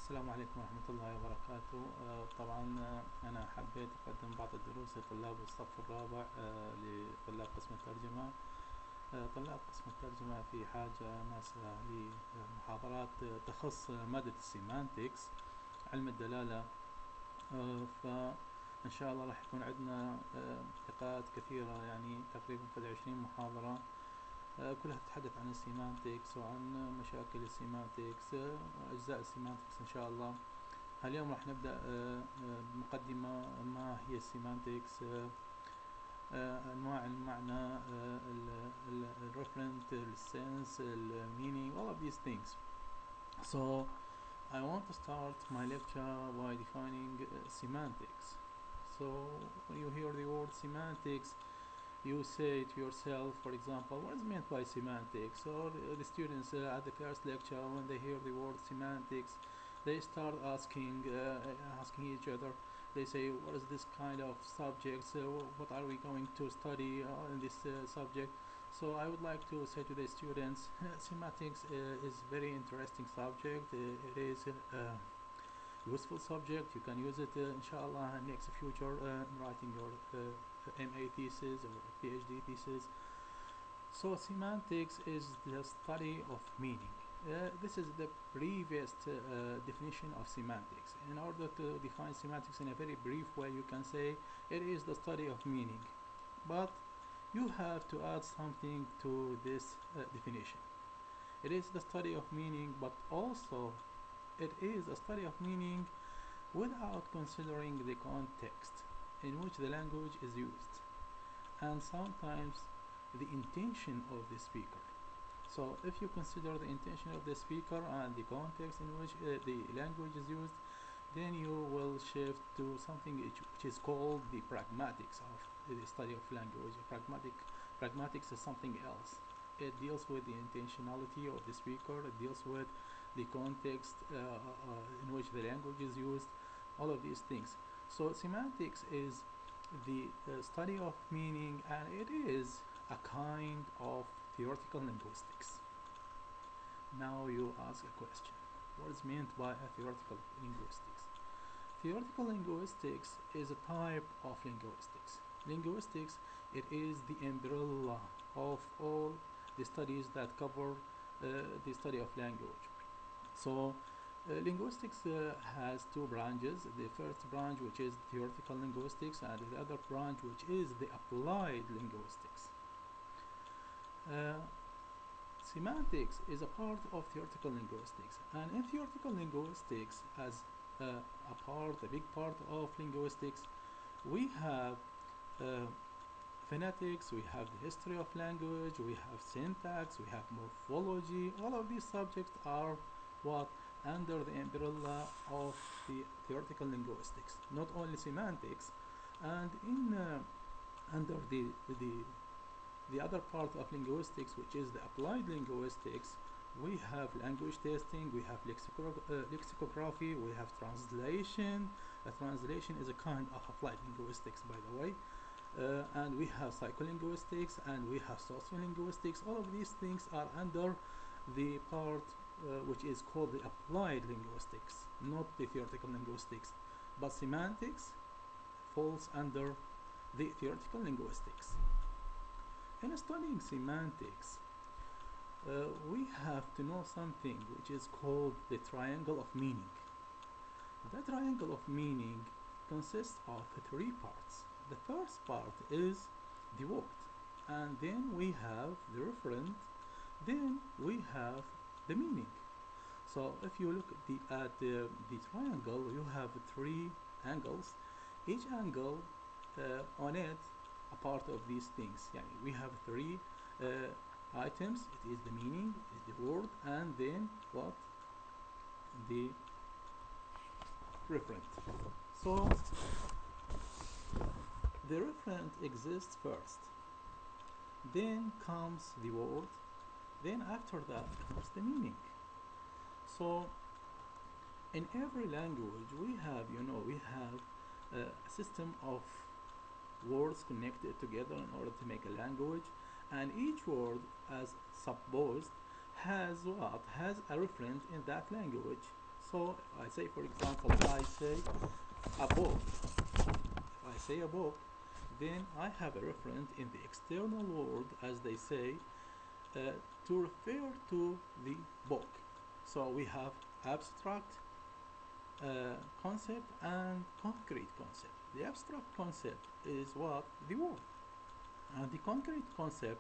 السلام عليكم ورحمة الله وبركاته. طبعا أنا حبيت أقدم بعض الدروس لطلاب الصف الرابع لطلاب قسم الترجمة. طلاب قسم الترجمة في حاجة ماسة لمحاضرات تخص مادة السيمانتكس علم الدلالة. فإن شاء الله راح يكون عندنا لقاءات كثيرة، يعني تقريبا 20 محاضرة كلها تتحدث عن السيمانتكس وعن مشاكل السيمانتكس وأجزاء السيمانتكس إن شاء الله. اليوم راح نبدأ بمقدمة ما هي السيمانتكس، أنواع المعنى، الريفرنت، السنس، المينينج, all of these things. So I want to start my lecture by defining semantics. So when you hear the word semantics, you say to yourself, for example, what is meant by semantics? Or the students at the first lecture, when they hear the word semantics, they start asking each other. They say, what is this kind of subject? What are we going to study in this subject? So I would like to say to the students, semantics is very interesting subject. It is a useful subject. You can use it inshallah in next future writing your MA thesis or PhD thesis. So semantics is the study of meaning. This is the previous definition of semantics. In order to define semantics in a very brief way, you can say it is the study of meaning, but you have to add something to this definition. It is the study of meaning, but also it is a study of meaning without considering the context in which the language is used, and sometimes the intention of the speaker. So if you consider the intention of the speaker and the context in which the language is used, then you will shift to something which is called the pragmatics of the study of language. Pragmatics is something else. It deals with the intentionality of the speaker. It deals with the context in which the language is used, all of these things. So semantics is the study of meaning, and it is a kind of theoretical linguistics. Now you ask a question: what is meant by a theoretical linguistics? Theoretical linguistics is a type of linguistics. Linguistics, it is the umbrella of all the studies that cover the study of language. So linguistics has two branches. The first branch, which is theoretical linguistics, and the other branch, which is the applied linguistics. Semantics is a part of theoretical linguistics, and in theoretical linguistics, as a big part of linguistics, we have phonetics, we have the history of language, we have syntax, we have morphology. All of these subjects are under the umbrella of the theoretical linguistics, not only semantics. And in under the other part of linguistics, which is the applied linguistics, we have language testing, we have lexicography, we have translation. Translation is a kind of applied linguistics, by the way. And we have psycholinguistics, and we have sociolinguistics. All of these things are under the part which is called the applied linguistics, not the theoretical linguistics. But semantics falls under the theoretical linguistics. In studying semantics, we have to know something which is called the triangle of meaning. The triangle of meaning consists of three parts. The first part is the word, and then we have the referent, then we have the meaning. So if you look at the triangle, you have three angles. Each angle on it a part of these things. We have three items. It is the meaning, it is the word, and then what? The referent. So the referent exists first, then comes the word, then after that comes the meaning. So in every language we have a system of words connected together in order to make a language, and each word, as supposed, has a referent in that language. So I say, for example, I say a book. If I say a book, then I have a referent in the external world, as they say, uh, to refer to the book. So we have abstract concept and concrete concept. The abstract concept is what? The word. And the concrete concept,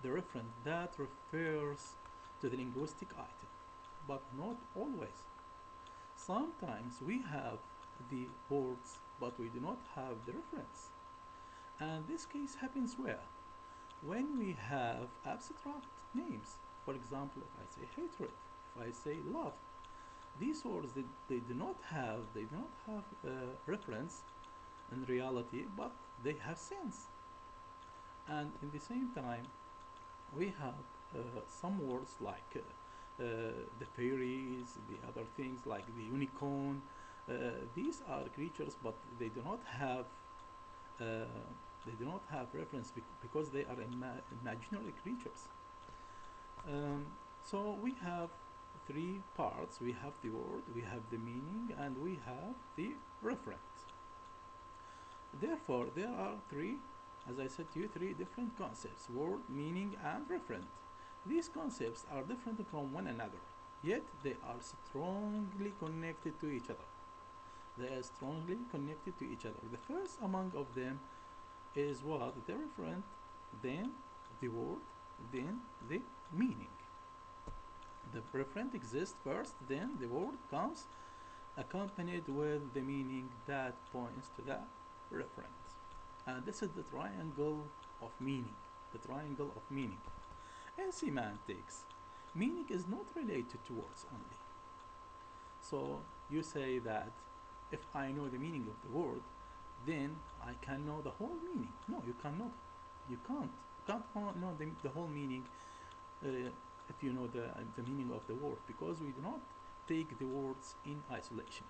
the referent that refers to the linguistic item, but not always. Sometimes we have the words, but we do not have the reference. And this case happens where? When we have abstract names. For example, if I say hatred, if I say love, these words they do not have reference in reality, but they have sense. And in the same time, we have some words like the fairies, the other things like the unicorn. These are creatures, but uh, they do not have reference because they are imaginary creatures. So we have three parts. We have the word, we have the meaning, and we have the reference. Therefore, there are three, as I said to you, three different concepts: word, meaning, and referent. These concepts are different from one another, yet they are strongly connected to each other. They are strongly connected to each other. The first among of them is what? The referent, then the word, then the meaning. The referent exists first, then the word comes accompanied with the meaning that points to the referent. And this is the triangle of meaning. The triangle of meaning. In semantics, meaning is not related to words only. So you say that if I know the meaning of the word, then I can know the whole meaning. No, you cannot. You can't. You can't know the whole meaning if you know the meaning of the word, because we do not take the words in isolation.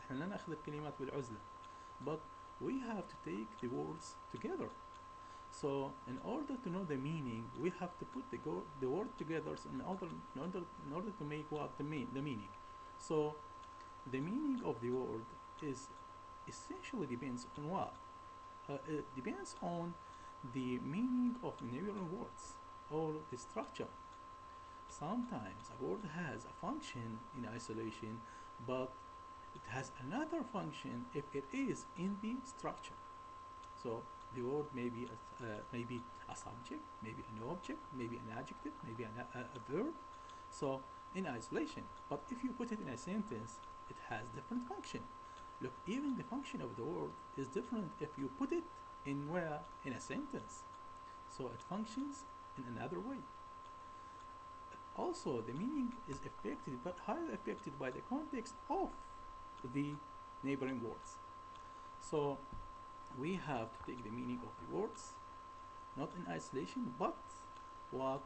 احنا لا ناخذ الكلمات بالعزلة, but we have to take the words together. So in order to know the meaning, we have to put the word together in order to make what the meaning. So the meaning of the word is essentially depends on what? It depends on the meaning of neighboring words or the structure. Sometimes a word has a function in isolation, but it has another function if it is in the structure. So the word maybe a subject, maybe an object, maybe an adjective, maybe a verb. So in isolation, but if you put it in a sentence, it has different function. Look, even the function of the word is different if you put it in where? In a sentence. So it functions in another way. Also, the meaning is affected, but highly affected by the context of the neighboring words. So we have to take the meaning of the words, not in isolation, but what?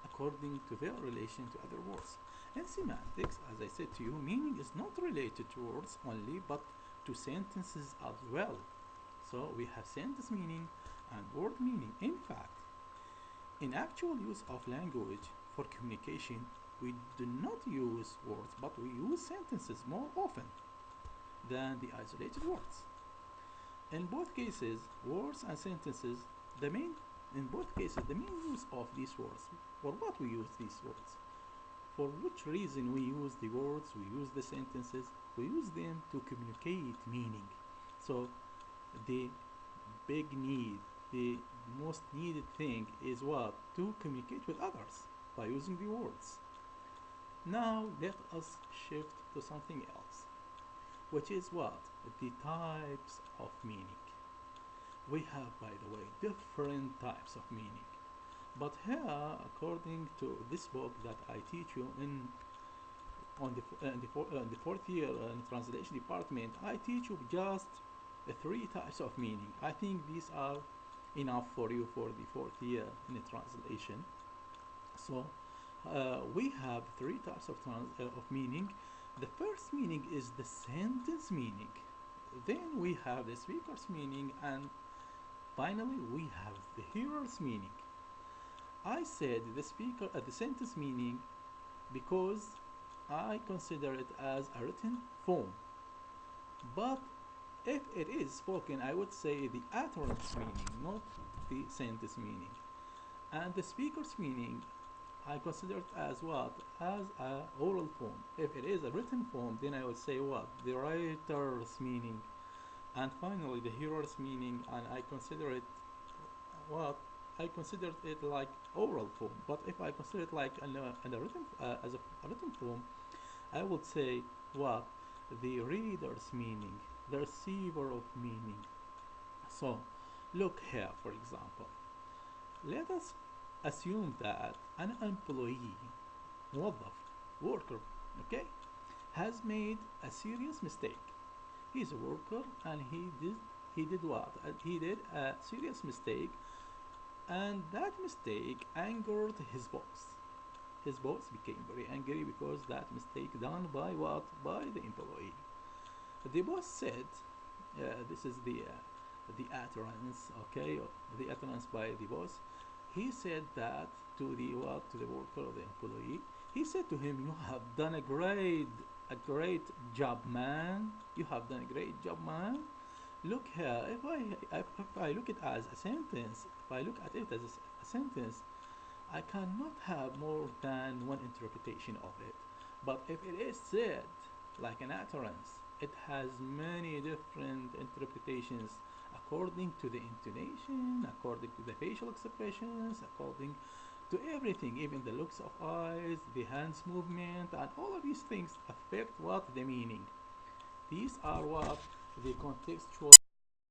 According to their relation to other words. In semantics, as I said to you, meaning is not related to words only, but to sentences as well. So we have sentence meaning and word meaning. In fact, in actual use of language for communication, we do not use words, but we use sentences more often than the isolated words. In both cases, words and sentences, in both cases, the main use of these words, for what we use these words, for which reason we use the words, we use the sentences, we use them to communicate meaning. So the big need, the most needed thing is what? To communicate with others by using the words. Now let us shift to something else, which is what? The types of meaning. We have, by the way, different types of meaning. But here, according to this book that I teach you in the fourth year in translation department, I teach you just three types of meaning. I think these are enough for you for the fourth year in the translation. So we have three types of meaning. The first meaning is the sentence meaning. Then we have the speaker's meaning, and finally we have the hearer's meaning. I said the sentence meaning because I consider it as a written form. But if it is spoken, I would say the utterance meaning, not the sentence meaning. And the speaker's meaning, I consider it as what? As a oral form. If it is a written form, then I would say what? The writer's meaning. And finally, the hearer's meaning, and I consider it what? I consider it like oral form. But if I consider it like in a written, as a written form, I would say what? The reader's meaning, the receiver of meaning. So, look here, for example. Let us assume that an employee, موظف, worker, okay, has made a serious mistake. He's a worker and he did what? He did a serious mistake, and that mistake angered his boss. His boss became very angry because that mistake done by what? By the employee. The boss said, this is the utterance, okay, the utterance by the boss. He said that to the what? To the worker or the employee. He said to him, "You have done a great job, man. You have done a great job, man. Look here. If I look it as a sentence, if I look at it as a sentence, I cannot have more than one interpretation of it. But if it is said like an utterance, it has many different interpretations according to the intonation, according to the facial expressions, according to everything, even the looks of eyes, the hands movement, and all of these things affect what? The meaning. These are what? The contextual